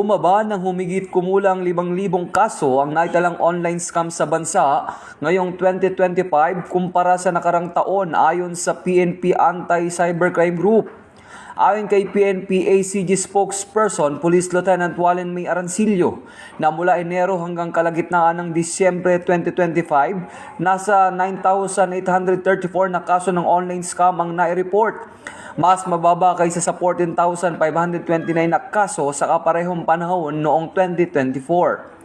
Bumaba ng humigit kumulang 5,000 kaso ang naitalang online scam sa bansa ngayong 2025 kumpara sa nakarang taon ayon sa PNP Anti-Cybercrime Group. Ayon kay PNP ACG spokesperson Police Lieutenant Wallen May Arancillo, na mula Enero hanggang kalagitnaan ng Disyembre 2025, nasa 9,834 na kaso ng online scam ang nai-report. Mas mababa kaysa sa 14,529 na kaso sa kaparehong panahon noong 2024.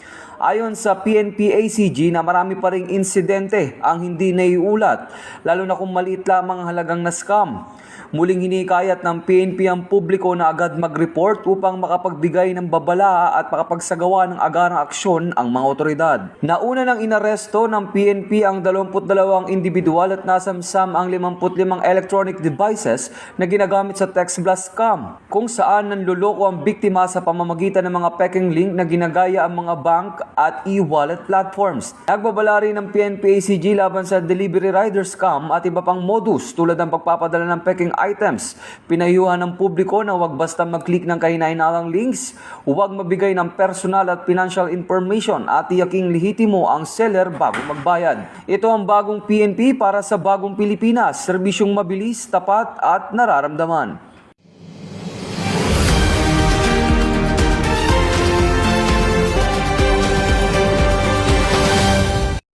Ayon sa PNP ACG na marami pa ring insidente ang hindi naiulat, lalo na kung maliit lamang ang halagang na scam. Muling hinikayat ng PNP ang publiko na agad mag-report upang makapagbigay ng babala at makapagsagawa ng agarang aksyon ang mga otoridad. Nauna nang inaresto ng PNP ang 22 individual at nasamsam ang 55 electronic devices na ginagamit sa text blast scam, kung saan nanloloko ang biktima sa pamamagitan ng mga peking link na ginagaya ang mga bank at e-wallet platforms. Nagbabala rin ng PNP ACG laban sa delivery rider scam at iba pang modus tulad ng pagpapadala ng peking items. Pinayuhan ng publiko na huwag basta mag-click ng kahinahinahang links, huwag mabigay ng personal at financial information at tiyaking lehitimo ang seller bago magbayad. Ito ang bagong PNP para sa bagong Pilipinas, serbisyong mabilis, tapat at nararamdaman.